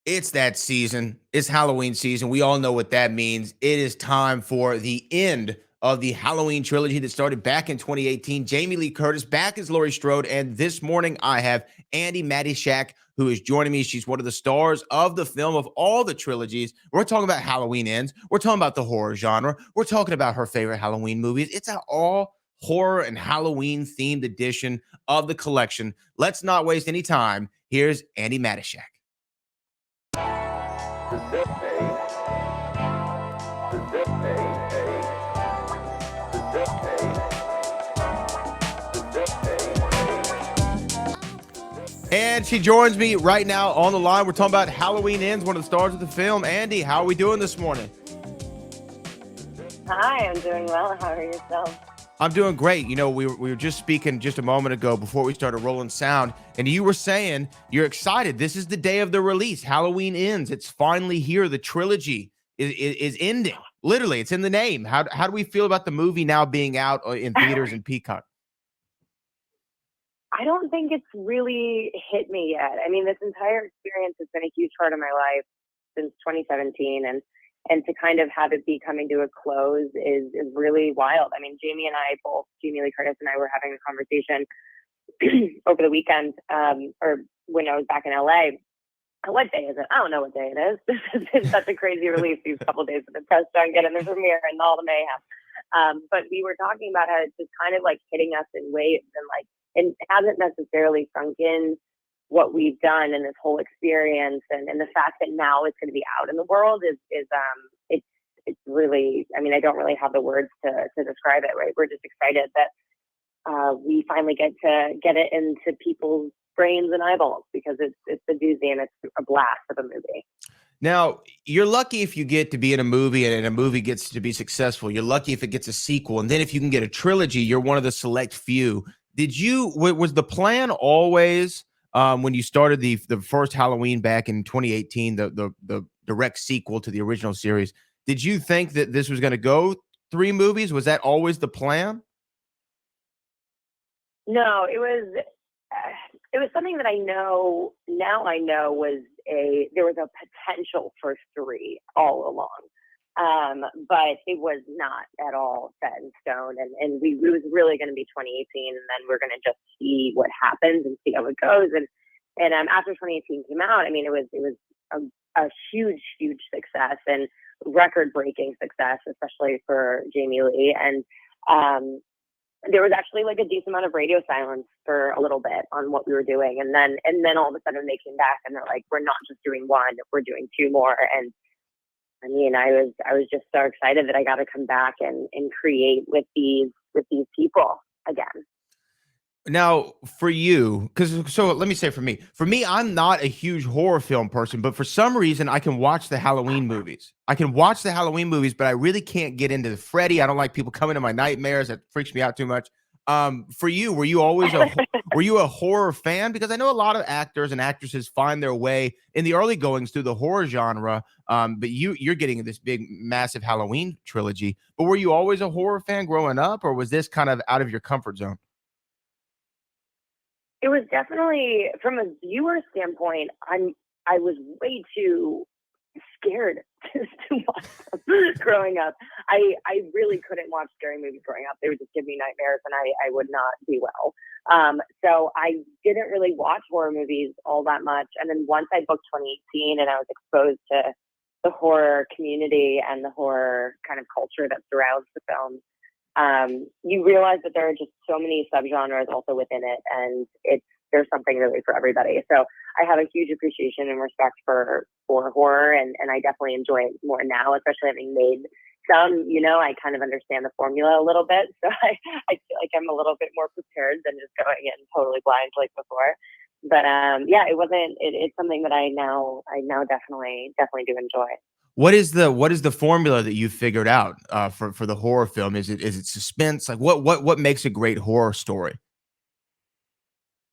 It's that season. It's Halloween season. We all know what that means. It is time for the end of the Halloween trilogy that started back in 2018. Jamie Lee Curtis back as Laurie Strode. And this morning I have Andi Matichak, who is joining me. She's one of the stars of the film of all the trilogies. We're talking about Halloween Ends. We're talking about the horror genre. We're talking about her favorite Halloween movies. It's an all horror and Halloween themed edition of the collection. Let's not waste any time. Here's Andi Matichak. And she joins me right now on the line. We're talking about Halloween Ends, one of the stars of the film. Andi, how are we doing this morning? Hi, I'm doing well. How are yourself? I'm doing great. You know, we were just speaking just a moment ago before we started rolling sound, and you were saying you're excited. This is the day of the release. Halloween Ends. It's finally here. The trilogy is ending. Literally, it's in the name. How do we feel about the movie now being out in theaters and Peacock? I don't think it's really hit me yet. I mean, this entire experience has been a huge part of my life since 2017, and to kind of have it be coming to a close is really wild. I mean, Jamie Lee Curtis and I were having a conversation over the weekend, or when I was back in LA. What day is it? I don't know what day it is. This has been such a crazy release these couple of days with the press junket and the premiere and all the mayhem. But we were talking about how it's just kind of like hitting us in waves and hasn't necessarily sunk in what we've done in this whole experience, and the fact that now it's going to be out in the world it's really, I mean, I don't really have the words to describe it, right? We're just excited that we finally get to get it into people's brains and eyeballs, because it's a doozy and it's a blast of a movie. Now, you're lucky if you get to be in a movie and a movie gets to be successful. You're lucky if it gets a sequel. And then if you can get a trilogy, you're one of the select few. Was the plan always, when you started the first Halloween back in 2018, the direct sequel to the original series, did you think that this was going to go three movies? Was that always the plan? No, it was something that I know now. I know there was a potential for three all along, but it was not at all set in stone. And it was really going to be 2018, and then we're going to just see what happens and see how it goes. And after 2018 came out, I mean, it was a huge success and record breaking success, especially for Jamie Lee. And there was actually like a decent amount of radio silence for a little bit on what we were doing, and then all of a sudden they came back and they're like, we're not just doing one, we're doing two more. And I mean, I was just so excited that I got to come back and create with these people again. Now, for you, because so let me say for me, I'm not a huge horror film person, but for some reason, I can watch the Halloween movies. I can watch the Halloween movies, but I really can't get into the Freddy. I don't like people coming to my nightmares. That freaks me out too much. For you, were you a horror fan? Because I know a lot of actors and actresses find their way in the early goings through the horror genre. But you're getting this big, massive Halloween trilogy. But were you always a horror fan growing up, or was this kind of out of your comfort zone? It was definitely, from a viewer standpoint, I was way too scared to watch them growing up. I really couldn't watch scary movies growing up. They would just give me nightmares, and I would not be well. So I didn't really watch horror movies all that much. And then once I booked 2018 and I was exposed to the horror community and the horror kind of culture that surrounds the film, you realize that there are just so many subgenres also within it, and there's something really for everybody. So I have a huge appreciation and respect for horror, and I definitely enjoy it more now, especially having made some. I kind of understand the formula a little bit, so I feel like I'm a little bit more prepared than just going in totally blind like before. But yeah, it's something that I now definitely do enjoy. What is the formula that you figured out for the horror film? Is it suspense? Like what makes a great horror story?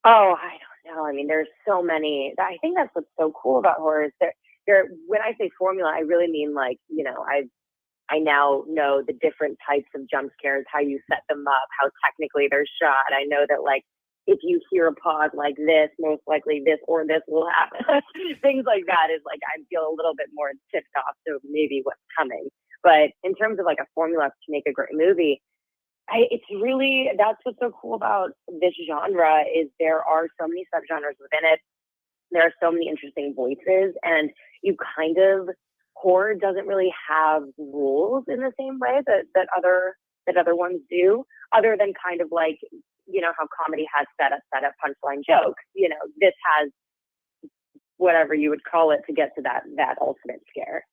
Oh, I don't know. I mean, there's so many. I think that's what's so cool about horror is when I say formula, I really mean like, I now know the different types of jump scares, how you set them up, how technically they're shot. I know that like if you hear a pod like this, most likely this or this will happen. Things like that is like, I feel a little bit more tipped off to maybe what's coming. But in terms of like a formula to make a great movie, it's really, that's what's so cool about this genre is there are so many subgenres within it. There are so many interesting voices, and you kind of, horror doesn't really have rules in the same way that other ones do, other than kind of like, you know, how comedy has setup, punchline, joke. You know, this has whatever you would call it to get to that ultimate scare.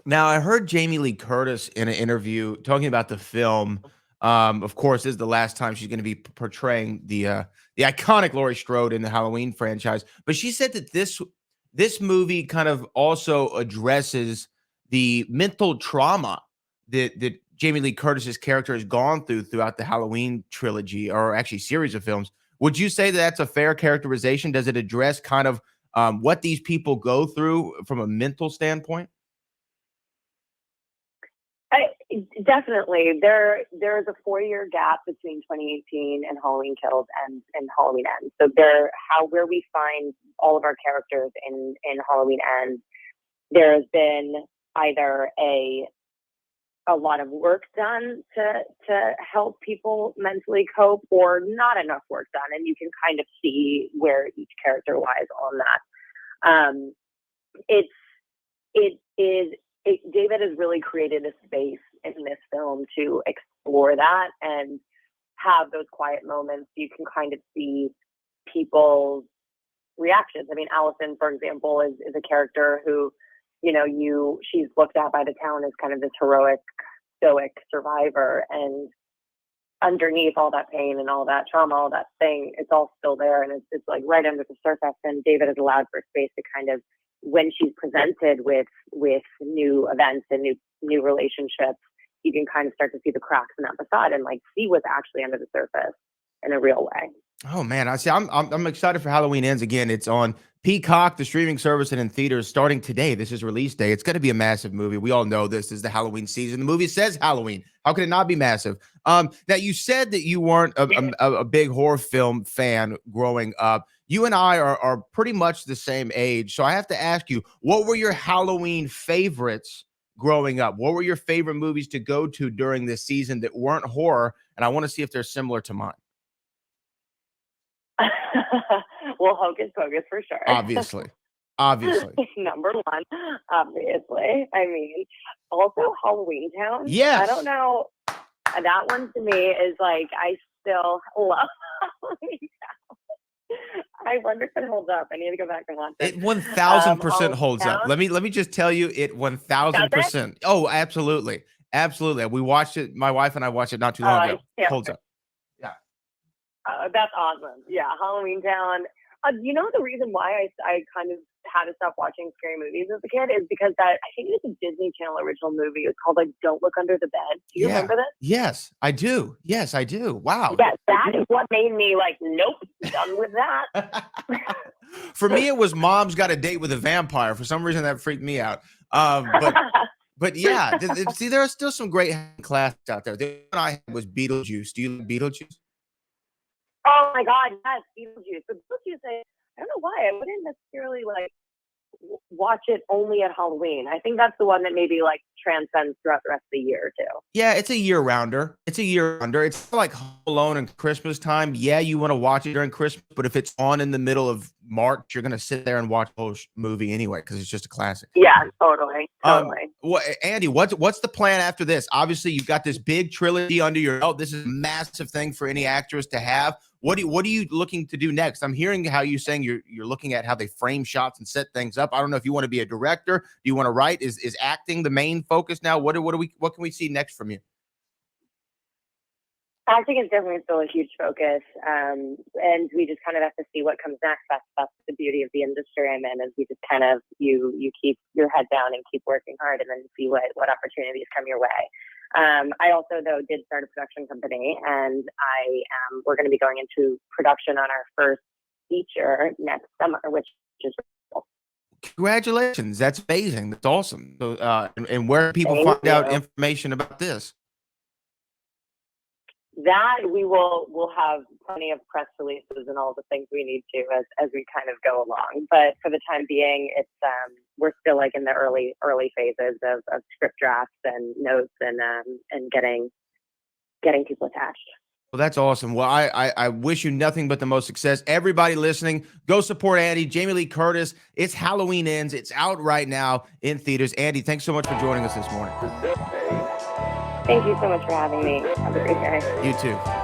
Now, I heard Jamie Lee Curtis in an interview talking about the film. Of course, this is the last time she's going to be portraying the iconic Laurie Strode in the Halloween franchise. But she said that this movie kind of also addresses the mental trauma that Jamie Lee Curtis's character has gone throughout the Halloween trilogy, or actually series of films. Would you say that that's a fair characterization? Does it address kind of what these people go through from a mental standpoint? Definitely. There's a 4-year gap between 2018 and Halloween Kills and Halloween Ends. So where we find all of our characters in Halloween Ends, there has been either a lot of work done to help people mentally cope, or not enough work done, and you can kind of see where each character lies on that. David has really created a space in this film to explore that and have those quiet moments. You can kind of see people's reactions. I mean, Allyson, for example, is a character who, you know, she's looked at by the town as kind of this heroic, stoic survivor, and underneath all that pain and all that trauma, all that thing, it's all still there, and it's like right under the surface. And David has allowed for space to kind of, when she's presented with new events and new relationships, you can kind of start to see the cracks in that facade and like see what's actually under the surface in a real way. Oh man, I see. I'm excited for Halloween Ends again. It's on Peacock, the streaming service, and in theaters starting today. This is release day. It's going to be a massive movie. We all know this is the Halloween season. The movie says Halloween. How could it not be massive? Now you said that you weren't a big horror film fan growing up. You and I are pretty much the same age, so I have to ask you, what were your Halloween favorites growing up? What were your favorite movies to go to during this season that weren't horror? And I want to see if they're similar to mine. Well, Hocus Pocus for sure. Obviously. Number one, obviously. I mean, also Halloween Town. Yes. I don't know. That one to me is like, I still love Halloween Town. I wonder if it holds up. I need to go back and watch it. It 1000% holds up. Let me just tell you, it 1000%. Oh, absolutely. Absolutely. We watched it. My wife and I watched it not too long ago. Holds up. That's awesome. Yeah, Halloween Town. You know, the reason why I kind of had to stop watching scary movies as a kid is because I think it was a Disney Channel original movie. It's called like Don't Look Under the Bed. Do you remember this? Yes, I do. Yes, I do. Wow. Yeah, that is what made me like, nope, done with that. For me, it was Mom's Got a Date with a Vampire. For some reason, that freaked me out. But yeah, see, there are still some great classics out there. The one I had was Beetlejuice. Do you like Beetlejuice? Oh my God, yes, Beetlejuice. But Beetlejuice, I don't know why. I wouldn't necessarily like watch it only at Halloween. I think that's the one that maybe like transcends throughout the rest of the year too. Yeah, it's a year rounder. It's like Home Alone and Christmas time. Yeah, you want to watch it during Christmas, but if it's on in the middle of March, you're gonna sit there and watch the whole movie anyway because it's just a classic. Yeah, totally. Andy, what's the plan after this? Obviously, you've got this big trilogy under your belt. This is a massive thing for any actress to have. What are you looking to do next? I'm hearing how you're saying you're looking at how they frame shots and set things up. I don't know if you want to be a director. Do you want to write? Is acting the main focus now? What can we see next from you? Acting is definitely still a huge focus, and we just kind of have to see what comes next. That's the beauty of the industry I'm in, is we just kind of you keep your head down and keep working hard, and then see what opportunities come your way. I also, though, did start a production company, and we're going to be going into production on our first feature next summer, which is cool. Congratulations. That's amazing. That's awesome. So, and where do people find out information about this? that we'll have plenty of press releases and all the things we need to as we kind of go along. But for the time being, it's we're still like in the early phases of script drafts and notes and getting people attached. Well, that's awesome. Well, I wish you nothing but the most success. Everybody listening, go support Andi, Jamie Lee Curtis. It's Halloween Ends. It's out right now in theaters. Andi, thanks so much for joining us this morning. Thank you so much for having me. Have a great day. You too.